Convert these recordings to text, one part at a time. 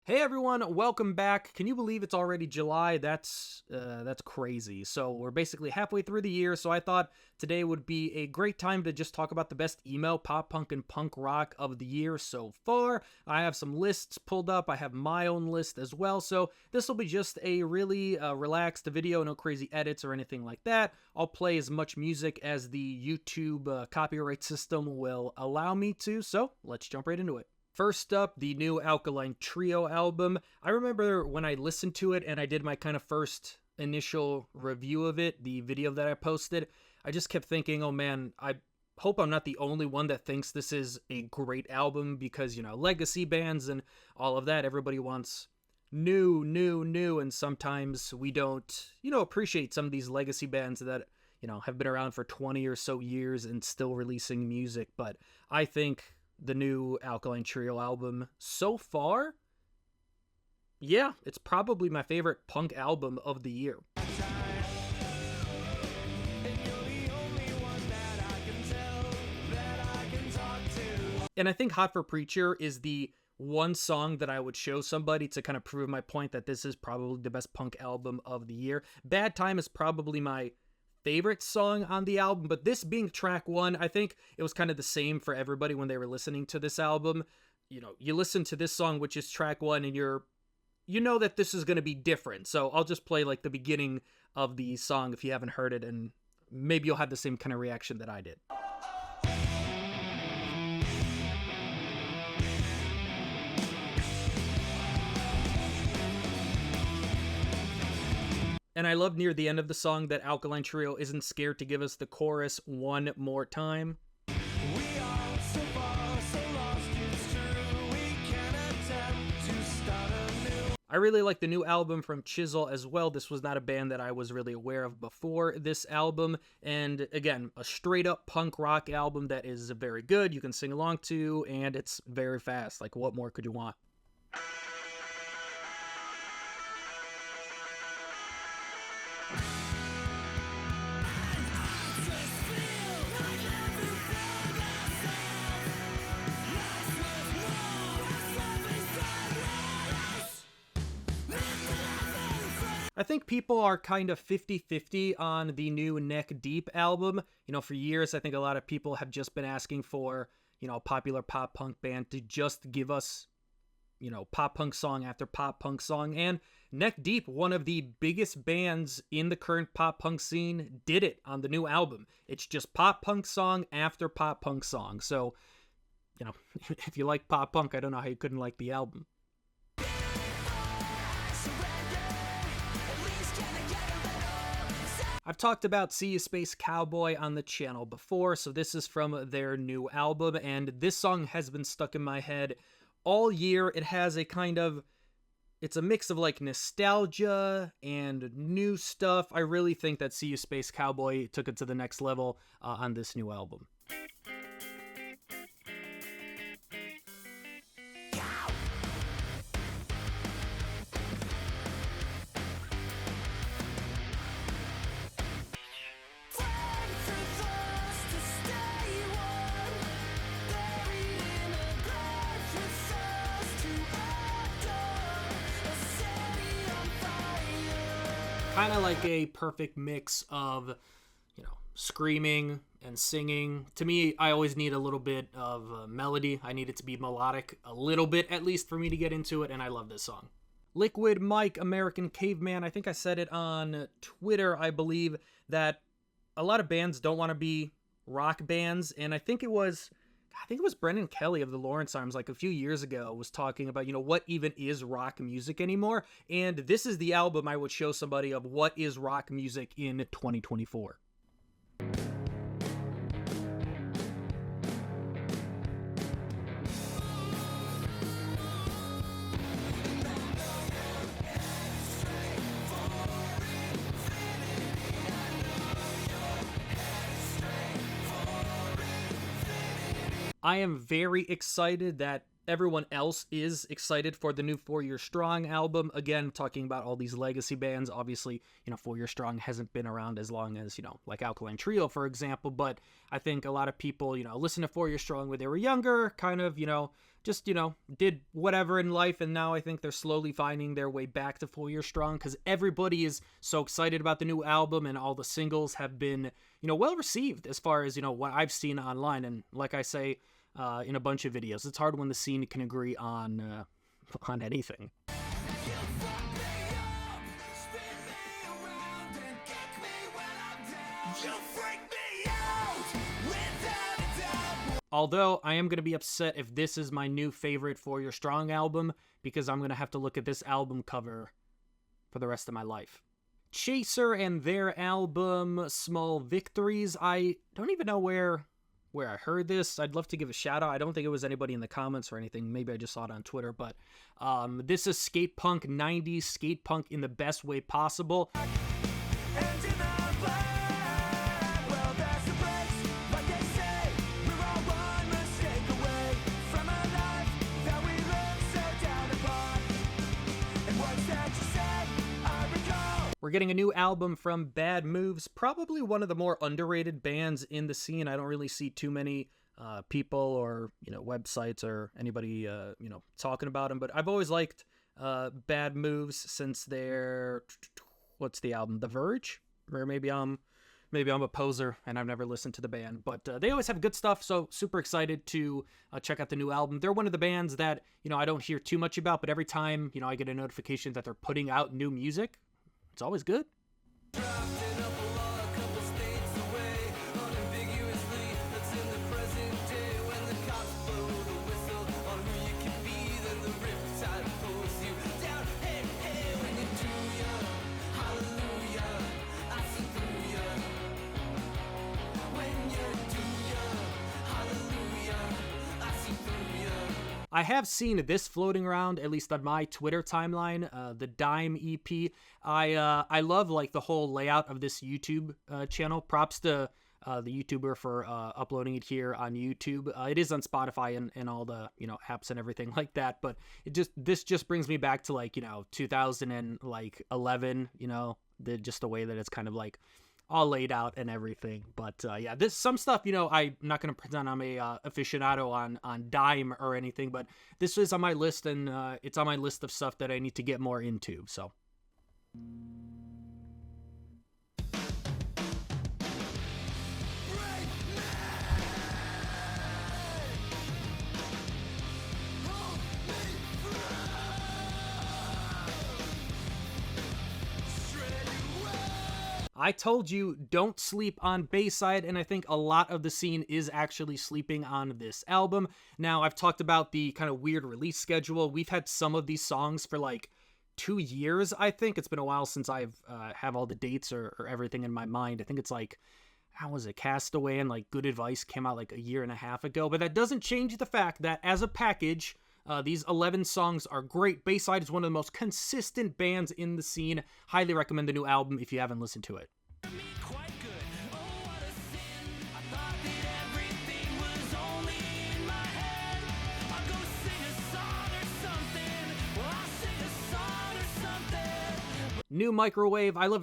Hey everyone, welcome back. Can you believe it's already July? That's crazy. So we're basically halfway through the year, so I thought today would be a great time to just talk about the best emo, pop punk, and punk rock of the year so far. I have some lists pulled up. I have my own list as well, so this will be just a really relaxed video, no crazy edits or anything like that. I'll play as much music as the YouTube copyright system will allow me to, so let's jump right into it. First up, the new Alkaline Trio album. I remember when I listened to it and I did my kind of first initial review of it, the video that I posted, I just kept thinking, oh man, I hope I'm not the only one that thinks this is a great album because, you know, legacy bands and all of that, everybody wants new, and sometimes we don't, appreciate some of these legacy bands that, have been around for 20 or so years and still releasing music, but I think the new Alkaline Trio album so far, yeah, it's probably my favorite punk album of the year. And I think Hot for Preacher is the one song that I would show somebody to kind of prove my point that this is probably the best punk album of the year. Bad Time is probably my favorite song on the album, but this being track one, I think it was kind of the same for everybody when they were listening to this album. You listen to this song, which is track one, and you know that this is going to be different. So I'll just play like the beginning of the song if you haven't heard it, and maybe you'll have the same kind of reaction that I did. And I love near the end of the song that Alkaline Trio isn't scared to give us the chorus one more time. I really like the new album from Chisel as well. This was not a band that I was really aware of before this album. And again, a straight up punk rock album that is very good, you can sing along to, and it's very fast. Like, what more could you want? I think people are kind of 50-50 on the new Neck Deep album. For years, I think a lot of people have just been asking for, a popular pop punk band to just give us, pop punk song after pop punk song. And Neck Deep, one of the biggest bands in the current pop punk scene, did it on the new album. It's just pop punk song after pop punk song. So, if you like pop punk, I don't know how you couldn't like the album. I've talked about Seeyouspacecowboy on the channel before, so this is from their new album, and this song has been stuck in my head all year. It has it's a mix of like nostalgia and new stuff. I really think that Seeyouspacecowboy took it to the next level on this new album. Kind of like a perfect mix of, screaming and singing. To me, I always need a little bit of melody. I need it to be melodic a little bit, at least, for me to get into it, and I love this song. Liquid Mike, American Caveman. I think I said it on Twitter, I believe, that a lot of bands don't want to be rock bands, and I think it was Brendan Kelly of the Lawrence Arms, like a few years ago, was talking about, what even is rock music anymore. And this is the album I would show somebody of what is rock music in 2024. I am very excited that everyone else is excited for the new 4 Year Strong album. Again, talking about all these legacy bands. Obviously, 4 Year Strong hasn't been around as long as, like Alkaline Trio, for example. But I think a lot of people, listen to 4 Year Strong when they were younger, kind of, just, did whatever in life, and now I think they're slowly finding their way back to 4 Year Strong, because everybody is so excited about the new album, and all the singles have been, well received as far as, what I've seen online. And like I say in a bunch of videos, it's hard when the scene can agree on anything. Although, I am going to be upset if this is my new favorite 4 Year Strong album, because I'm going to have to look at this album cover for the rest of my life. Chaser and their album, Small Victories. I don't even know where I heard this. I'd love to give a shout out. I don't think it was anybody in the comments or anything. Maybe I just saw it on Twitter, but this is skate punk, 90s skate punk in the best way possible. We're getting a new album from Bad Moves, probably one of the more underrated bands in the scene. I don't really see too many people or, websites or anybody, talking about them. But I've always liked Bad Moves since their, what's the album? The Verge? Or maybe I'm a poser and I've never listened to the band. But they always have good stuff, so super excited to check out the new album. They're one of the bands that, I don't hear too much about, but every time, I get a notification that they're putting out new music, it's always good. I have seen this floating around, at least on my Twitter timeline, the Dime EP. I love, the whole layout of this YouTube channel. Props to the YouTuber for uploading it here on YouTube. It is on Spotify and all the, apps and everything like that, but this just brings me back to, 2011, just the way that it's kind of, all laid out and everything. But yeah, this some stuff, I'm not going to pretend I'm a aficionado on Dime or anything, but this is on my list, and it's on my list of stuff that I need to get more into, so. I told you, don't sleep on Bayside, and I think a lot of the scene is actually sleeping on this album. Now, I've talked about the kind of weird release schedule. We've had some of these songs for 2 years, I think. It's been a while since I've have all the dates or everything in my mind. I think it's how was it? Castaway and Good Advice came out a year and a half ago. But that doesn't change the fact that as a package, these 11 songs are great. Bayside is one of the most consistent bands in the scene. Highly recommend the new album if you haven't listened to it. New Microwave. I love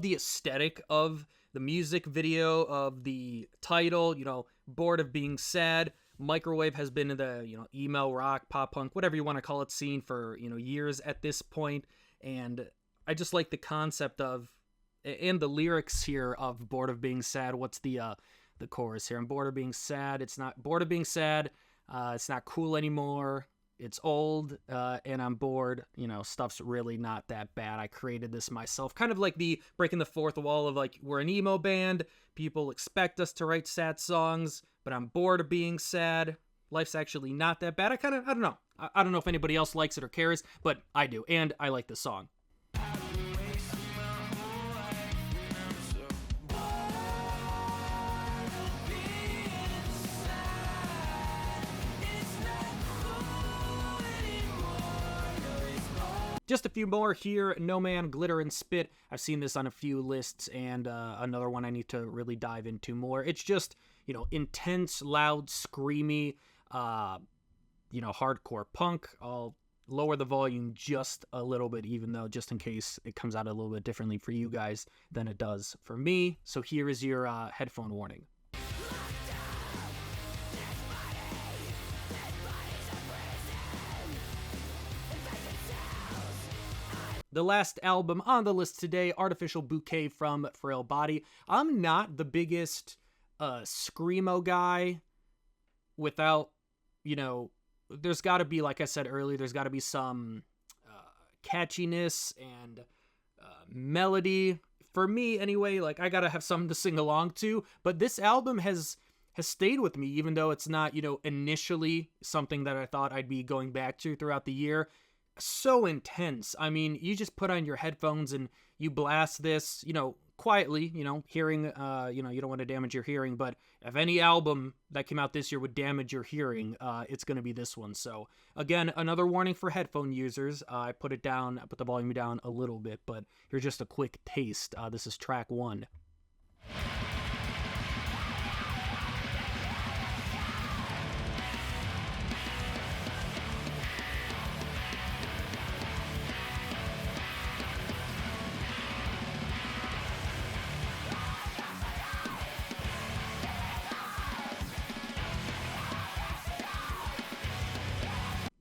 the aesthetic of the music video, of the title, Bored of Being Sad. Microwave has been in the, emo, rock, pop punk, whatever you want to call it, scene for, years at this point. And I just like the concept of, and the lyrics here of Bored of Being Sad. What's the chorus here? I'm bored of being sad. It's not bored of being sad. It's not cool anymore. It's old, and I'm bored. Stuff's really not that bad. I created this myself. Kind of like the breaking the fourth wall of we're an emo band. People expect us to write sad songs, but I'm bored of being sad. Life's actually not that bad. I don't know. I don't know if anybody else likes it or cares, but I do, and I like this song. Just a few more here. No Man, Glitter and Spit. I've seen this on a few lists, and another one I need to really dive into more. It's just, intense, loud, screamy, hardcore punk. I'll lower the volume just a little bit, even though just in case it comes out a little bit differently for you guys than it does for me. So here is your headphone warning. The last album on the list today, Artificial Bouquet from Frail Body. I'm not the biggest screamo guy without, you know, there's got to be, like I said earlier, there's got to be some catchiness and melody. For me, anyway, like, I got to have something to sing along to. But this album has stayed with me, even though it's not, you know, initially something that I thought I'd be going back to throughout the year. So intense. I mean, you just put on your headphones and you blast this, you know, quietly, you know, hearing, you know, you don't want to damage your hearing, but if any album that came out this year would damage your hearing, it's going to be this one. So again, another warning for headphone users. I put the volume down a little bit, but here's just a quick taste. This is track 1.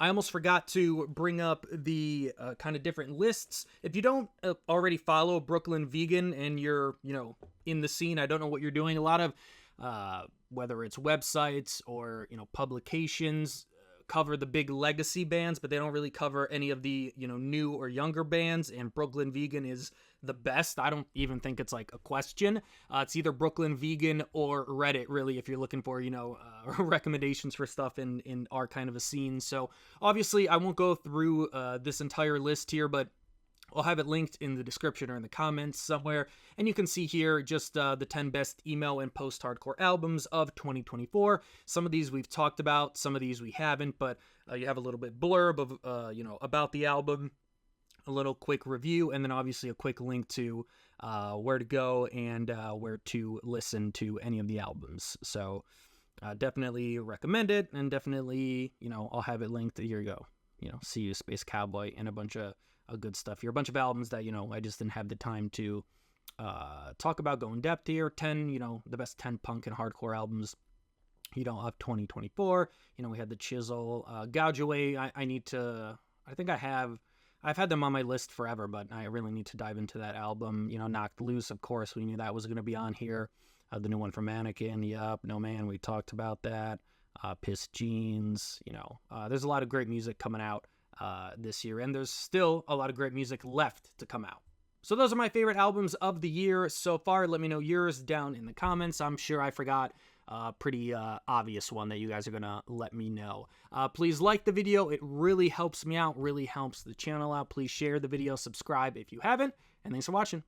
I almost forgot to bring up the kind of different lists. If you don't already follow Brooklyn Vegan and you're, you know, in the scene, I don't know what you're doing. A lot of, whether it's websites or, you know, publications, cover the big legacy bands, but they don't really cover any of the, you know, new or younger bands, and Brooklyn Vegan is the best. I don't even think it's like a question. It's either Brooklyn Vegan or Reddit, really, if you're looking for, you know, recommendations for stuff in our kind of a scene. So obviously I won't go through this entire list here, but I'll have it linked in the description or in the comments somewhere. And you can see here just the 10 best emo and post-hardcore albums of 2024. Some of these we've talked about, some of these we haven't, but you have a little bit blurb of, you know, about the album, a little quick review, and then obviously a quick link to where to go and where to listen to any of the albums. So definitely recommend it, and definitely, you know, I'll have it linked. Here you go. You know, Seeyouspacecowboy and a bunch of good stuff here. A bunch of albums that, you know, I just didn't have the time to talk about, go in depth here. 10, you know, the best 10 punk and hardcore albums, you know, of 2024. You know, we had the Chisel, Gouge Away. I've had them on my list forever, but I really need to dive into that album. You know, Knocked Loose, of course, we knew that was going to be on here. The new one from Mannequin, yup. No Man, we talked about that. Pissed Jeans, you know. There's a lot of great music coming out this year, and there's still a lot of great music left to come out. So those are my favorite albums of the year so far. Let me know yours down in the comments. I'm sure I forgot a pretty obvious one that you guys are gonna let me know. Please like the video. It really helps me out, really helps the channel out. Please share the video, subscribe if you haven't, and thanks for watching.